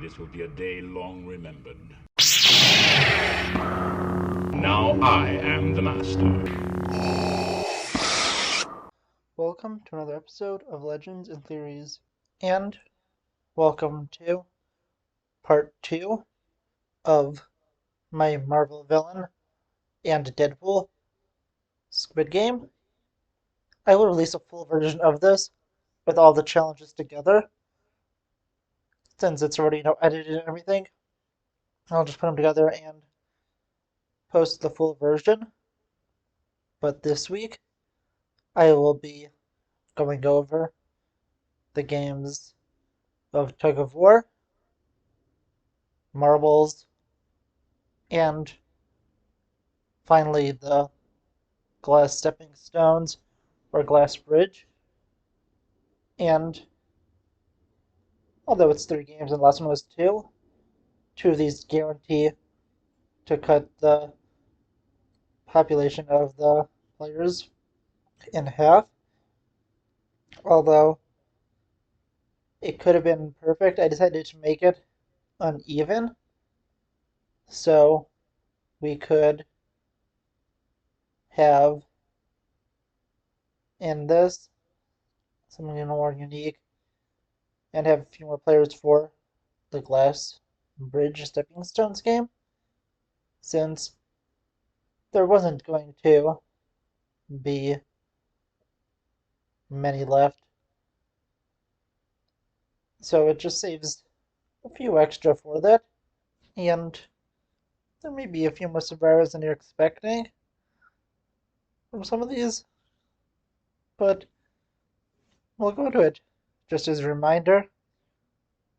This will be a day long remembered. Now I am the master. Welcome to another episode of Legends and Theories, and welcome to part 2 of my Marvel villain and Deadpool Squid Game. I will release a full version of this with all the challenges together, since it's already edited and everything. I'll just put them together and post the full version. But this week, I will be going over the games of Tug of War, Marbles, and finally the Glass Stepping Stones or Glass Bridge. And although it's 3 games and the last one was 2 of these guarantee to cut the population of the players in half. Although it could have been perfect, I decided to make it uneven so we could have in this something more unique and have a few more players for the Glass Bridge Stepping Stones game, since there wasn't going to be many left. So it just saves a few extra for that, and there may be a few more survivors than you're expecting from some of these, but we'll go to it. Just as a reminder,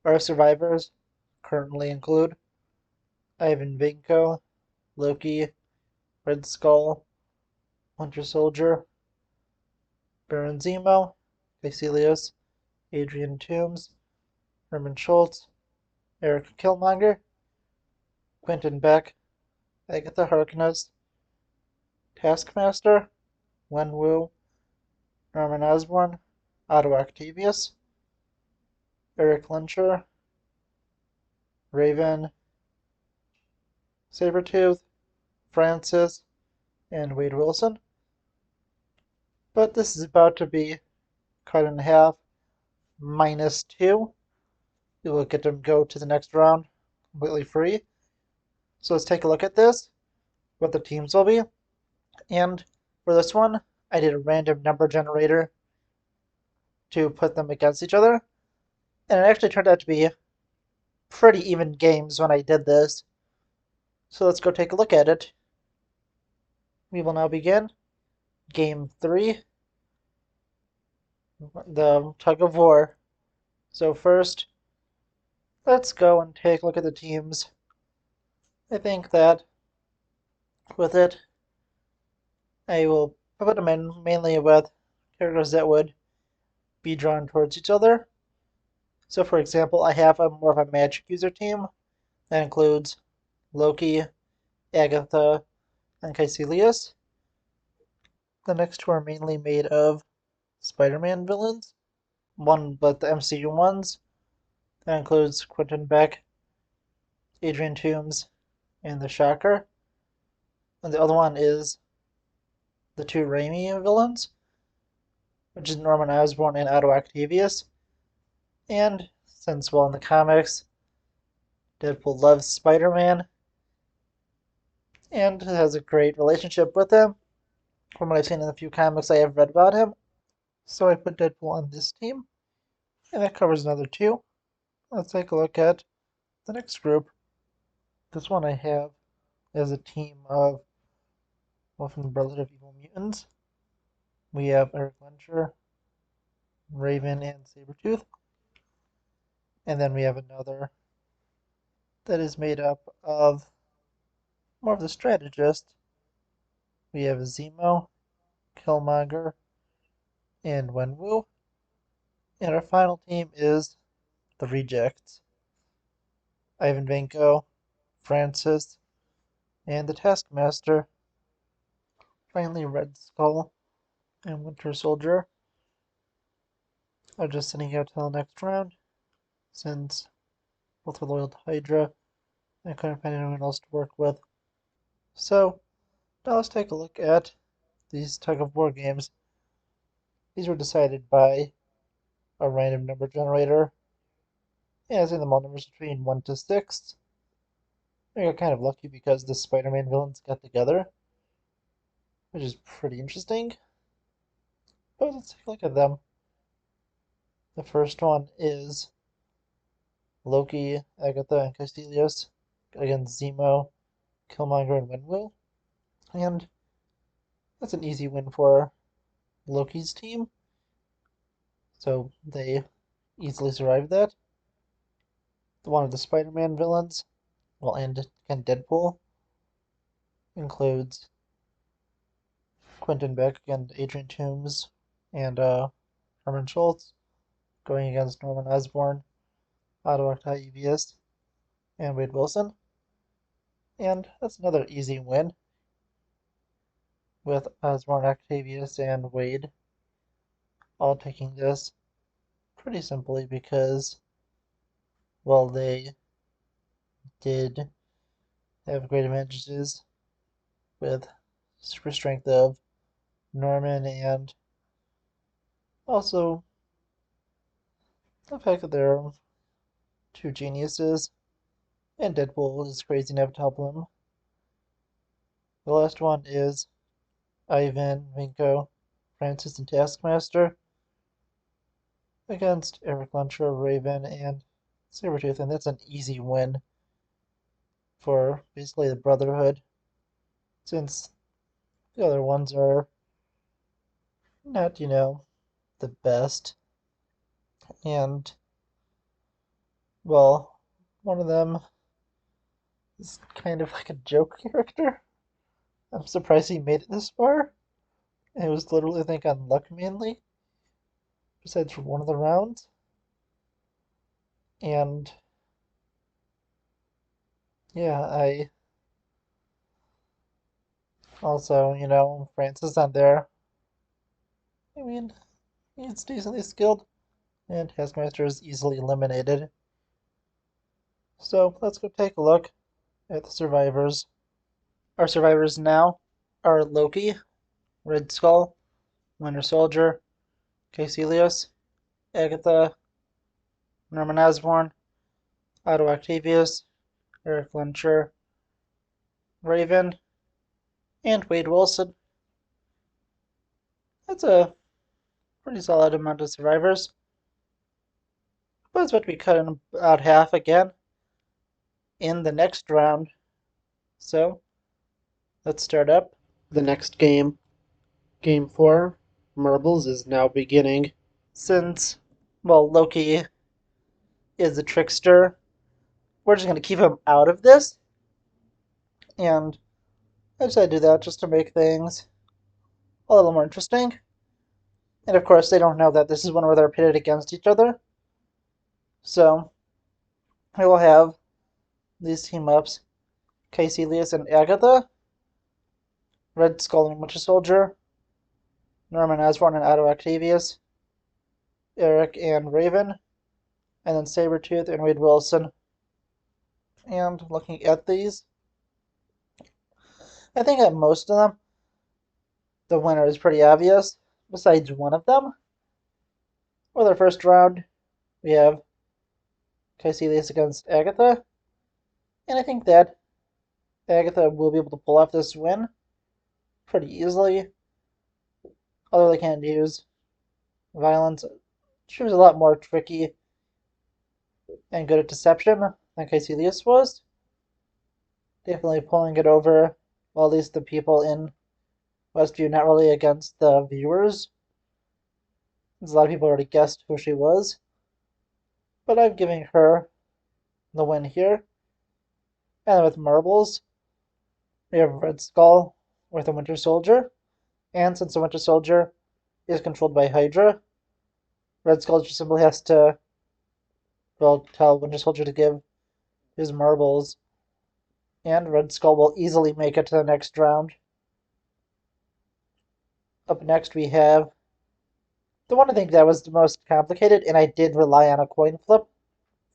our survivors currently include Ivan Vinko, Loki, Red Skull, Winter Soldier, Baron Zemo, Caecilius, Adrian Toomes, Herman Schultz, Eric Killmonger, Quentin Beck, Agatha Harkness, Taskmaster, Wenwu, Norman Osborn, Otto Octavius, Eric Lyncher, Raven, Sabretooth, Francis, and Wade Wilson. But this is about to be cut in half, -2. You will get to go to the next round completely free. So let's take a look at this, what the teams will be. And for this one, I did a random number generator to put them against each other. And it actually turned out to be pretty even games when I did this. So let's go take a look at it. We will now begin Game 3, the Tug of War. So first, let's go and take a look at the teams. I think that with it, I will put them in mainly with characters that would be drawn towards each other. So for example, I have a more of a magic user team that includes Loki, Agatha, and Caecilius. The next 2 are mainly made of Spider-Man villains. One, but the MCU ones. That includes Quentin Beck, Adrian Toomes, and the Shocker. And the other one is the 2 Raimi villains, which is Norman Osborn and Otto Octavius. And since, well, in the comics, Deadpool loves Spider-Man and has a great relationship with him, from what I've seen in the few comics I have read about him. So I put Deadpool on this team, and that covers another 2. Let's take a look at the next group. This one I have as a team of, well, from the Brotherhood of Evil Mutants. We have Eric Lyncher, Raven, and Sabretooth. And then we have another that is made up of more of the strategist. We have Zemo, Killmonger, and Wenwu. And our final team is the Rejects. Ivan Vanko, Francis, and the Taskmaster. Finally, Red Skull and Winter Soldier are just sitting out till the next round, since Both were loyal to Hydra. I couldn't find anyone else to work with. So, now let's take a look at these tug of war games. These were decided by a random number generator. And it's in the all numbers between 1 to 6. I got kind of lucky because the Spider-Man villains got together, which is pretty interesting. But let's take a look at them. The first one is Loki, Agatha, and Caecilius against Zemo, Killmonger, and Windwell. And that's an easy win for Loki's team. So they easily survived that. One of the Spider-Man villains, well, and Deadpool, includes Quentin Beck and Adrian Toomes and Herman Schultz going against Norman Osborn, Otto Octavius, and Wade Wilson. And that's another easy win with Osborn, Octavius, and Wade all taking this pretty simply because, well, they did have great advantages with super strength of Norman and also the fact that they're two geniuses and Deadpool is crazy enough to help them. The last one is Ivan, Vinko, Francis, and Taskmaster against Eric Luncher, Raven, and Sabretooth, and that's an easy win for basically the Brotherhood, since the other ones are not, the best. And, well, one of them is kind of like a joke character. I'm surprised he made it this far. It was literally, I think, on luck mainly, besides for one of the rounds. And, yeah, I also, Francis on there. I mean, he's decently skilled, and Taskmaster is easily eliminated. So let's go take a look at the survivors. Our survivors now are Loki, Red Skull, Winter Soldier, Caecilius, Agatha, Norman Osborn, Otto Octavius, Eric Luncher, Raven, and Wade Wilson. That's a pretty solid amount of survivors. But it's about to be cut in about half again in the next round. So let's start up the next game. Game 4, Marbles, is now beginning. Since, well, Loki is a trickster, we're just going to keep him out of this. And I decided to do that just to make things a little more interesting. And of course, they don't know that this is one where they're pitted against each other. So we will have these team ups: Caecilius and Agatha, Red Skull and Winter Soldier, Norman Osborn and Otto Octavius, Eric and Raven, and then Sabretooth and Wade Wilson. And looking at these, I think at most of them, the winner is pretty obvious, besides one of them. For the first round, we have Caecilius against Agatha, and I think that Agatha will be able to pull off this win pretty easily, although they can't use violence. She was a lot more tricky and good at deception than Caecilius was. Definitely pulling it over, well, at least the people in Westview, not really against the viewers. Because a lot of people already guessed who she was. But I'm giving her the win here. And with marbles, we have Red Skull with the Winter Soldier. And since the Winter Soldier is controlled by Hydra, Red Skull just simply has to, well, tell Winter Soldier to give his marbles. And Red Skull will easily make it to the next round. Up next we have the one I think that was the most complicated, and I did rely on a coin flip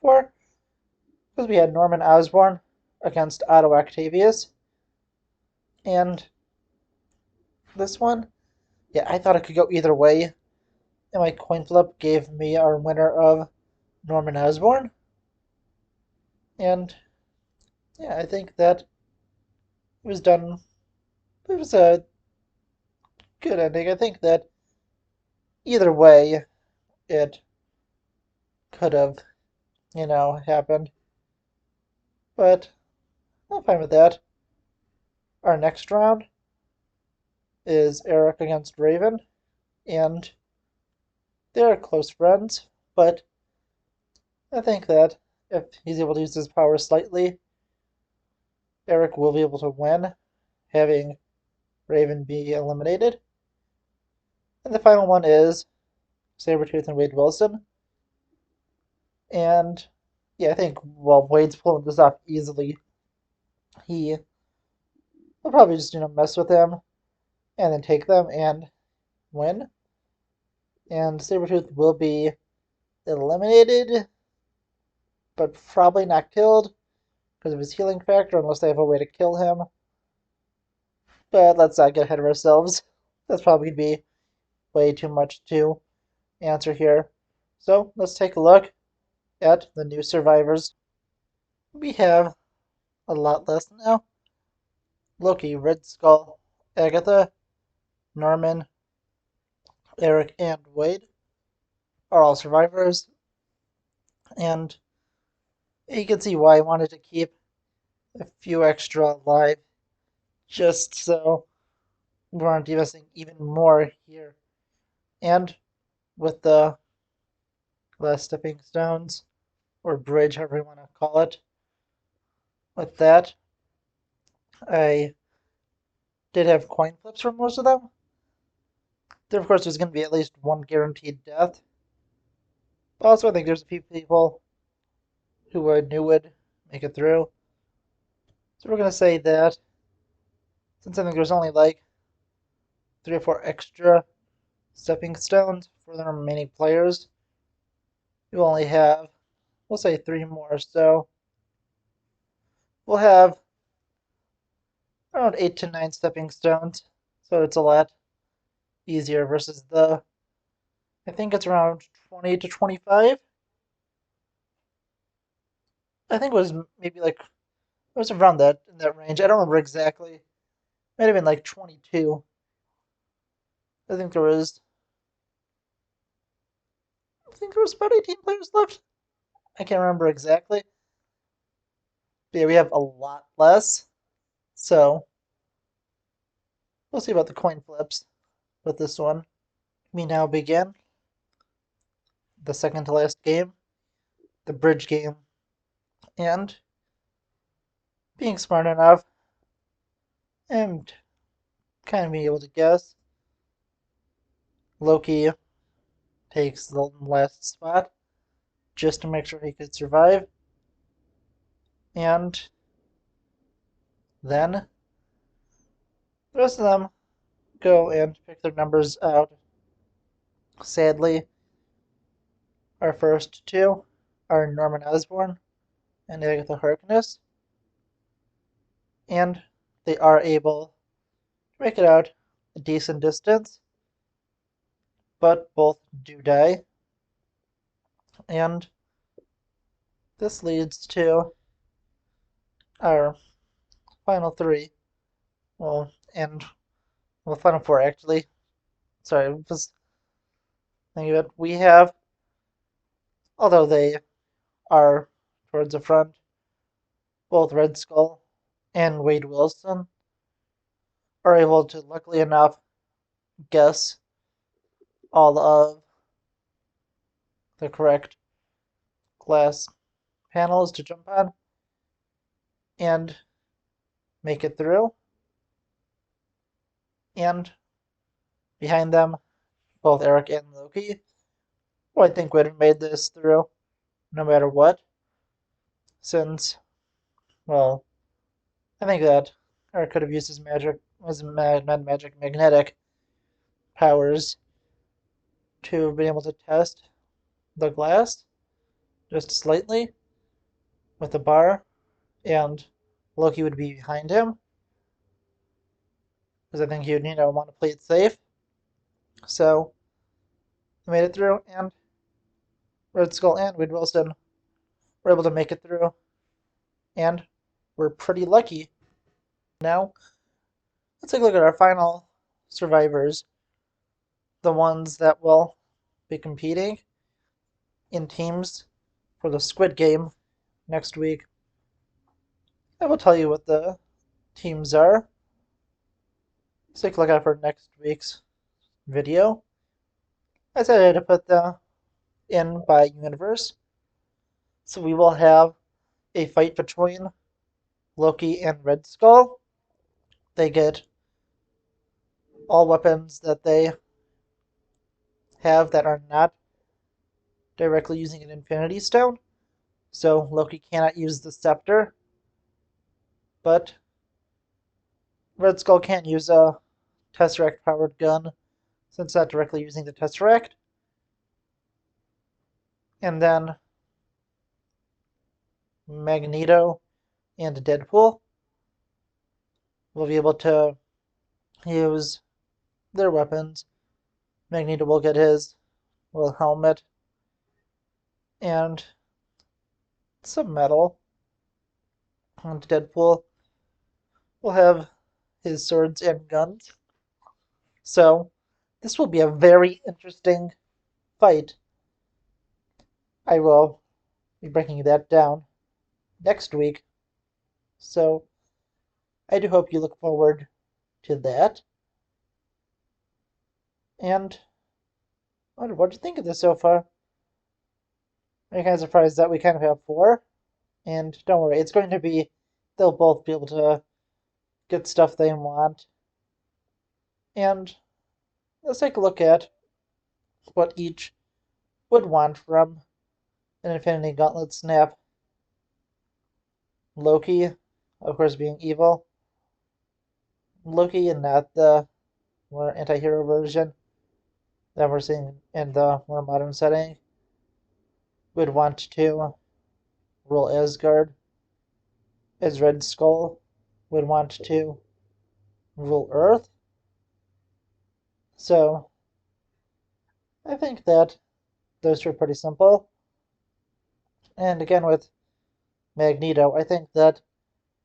for, Because we had Norman Osborn against Otto Octavius. And this one, yeah, I thought it could go either way. And my coin flip gave me our winner of Norman Osborn. And yeah, I think that it was done. It was a good ending. I think that either way, it could have, happened. But I'm fine with that. Our next round is Eric against Raven, and they're close friends, but I think that if he's able to use his power slightly, Eric will be able to win, having Raven be eliminated. And the final one is Sabretooth and Wade Wilson. And yeah, I think while Wade's pulling this off easily, he will probably just, mess with him and then take them and win. And Sabretooth will be eliminated, but probably not killed because of his healing factor, unless they have a way to kill him. But let's not get ahead of ourselves. That's probably going to be way too much to answer here. So let's take a look at the new survivors. We have a lot less now. Loki, Red Skull, Agatha, Norman, Eric, and Wade are all survivors. And you can see why I wanted to keep a few extra alive, just so we aren't missing even more here. And with the last stepping stones, or bridge, however you want to call it, with that, I did have coin flips for most of them. There, of course, there's going to be at least one guaranteed death. But also, I think there's a few people who I knew would make it through. So we're going to say that since I think there's only like 3 or 4 extra stepping stones for the remaining players, you only have, we'll say 3 more. So we'll have around 8 to 9 stepping stones. So it's a lot easier versus I think it's around 20 to 25. I think it was maybe like, it was around that, in that range. I don't remember exactly. Might have been like 22. I think there was, about 18 players left. I can't remember exactly. But yeah, we have a lot less. So we'll see about the coin flips with this one. We now begin the second to last game, the bridge game. And being smart enough and kind of being able to guess, Loki takes the last spot just to make sure he could survive. And then the rest of them go and pick their numbers out. Sadly, our first 2 are Norman Osborn and Agatha Harkness. And they are able to make it out a decent distance, but both do die. And this leads to our final 3. Well, final 4 actually. Sorry, I was thinking of it. We have, although they are towards the front, both Red Skull and Wade Wilson are able to, luckily enough, guess all of the correct glass panels to jump on and make it through. And behind them, both Eric and Loki, who I think would have made this through no matter what, since, well, I think that Eric could have used his magic magnetic powers to have been able to test the glass just slightly with a bar, and Loki would be behind him, because I think he would, want to play it safe. So he made it through, and Red Skull and Wade Wilson were able to make it through, and we're pretty lucky. Now, let's take a look at our final survivors, the ones that will be competing in teams for the Squid Game next week. I will tell you what the teams are. Let's take a look out for next week's video. I decided to put them in by universe. So we will have a fight between Loki and Red Skull. They get all weapons that they have that are not directly using an Infinity Stone. So Loki cannot use the scepter, but Red Skull can't use a Tesseract powered gun since it's not directly using the Tesseract. And then Magneto and Deadpool will be able to use their weapons. Magneto will get his little helmet and some metal. And Deadpool will have his swords and guns. So this will be a very interesting fight. I will be breaking that down next week. So I do hope you look forward to that. And what do you think of this so far? I'm kind of surprised that we kind of have 4. And don't worry, it's going to be, they'll both be able to get stuff they want. And let's take a look at what each would want from an Infinity Gauntlet snap. Loki, of course, being evil. Loki and not the more anti-hero version that we're seeing in the more modern setting would want to rule Asgard, as Red Skull would want to rule Earth. So I think that those two are pretty simple. And again, with Magneto, I think that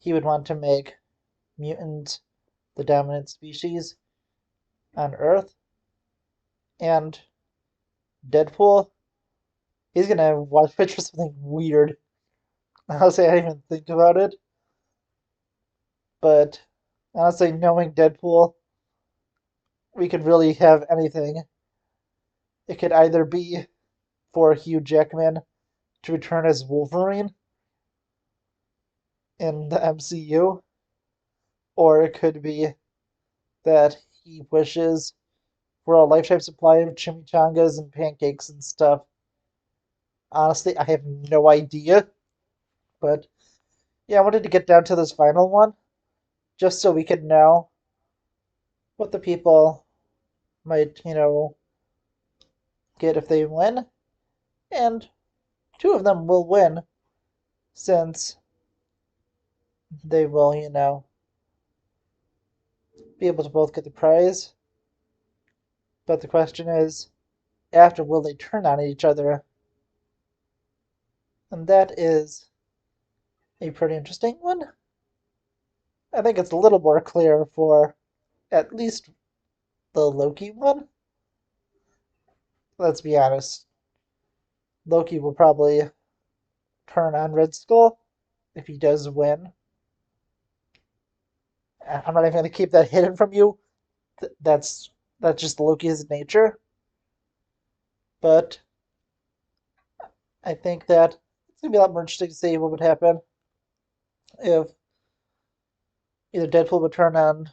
he would want to make mutants the dominant species on Earth. And Deadpool, he's gonna watch for something weird. Honestly, I didn't even think about it. But honestly, knowing Deadpool, we could really have anything. It could either be for Hugh Jackman to return as Wolverine in the MCU, or it could be that he wishes for a lifetime supply of chimichangas and pancakes and stuff. Honestly, I have no idea. But yeah, I wanted to get down to this final one just so we could know what the people might, get if they win. And 2 of them will win since they will, be able to both get the prize. But the question is, after will they turn on each other? And that is a pretty interesting one. I think it's a little more clear for at least the Loki one. Let's be honest. Loki will probably turn on Red Skull if he does win. I'm not even going to keep that hidden from you. That's just Loki's nature. But I think that it's going to be a lot more interesting to see what would happen if either Deadpool would turn on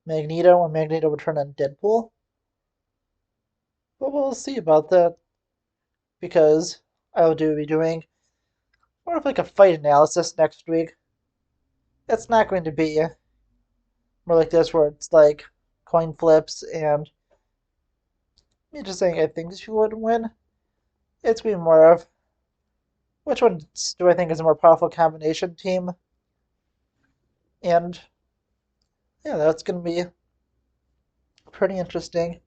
Magneto or Magneto would turn on Deadpool. But we'll see about that because I will be doing more of like a fight analysis next week. It's not going to be more like this where it's like coin flips and me just saying I think she would win. It's going to be more of which one do I think is a more powerful combination team? And yeah, that's going to be pretty interesting.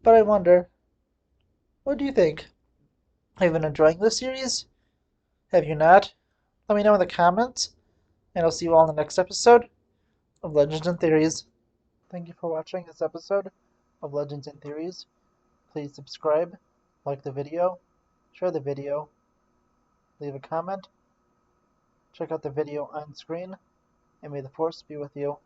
But I wonder, what do you think? Have you been enjoying this series? Have you not? Let me know in the comments, and I'll see you all in the next episode of Legends and Theories. Thank you for watching this episode of Legends and Theories. Please subscribe, like the video, share the video, leave a comment, check out the video on screen, and may the Force be with you.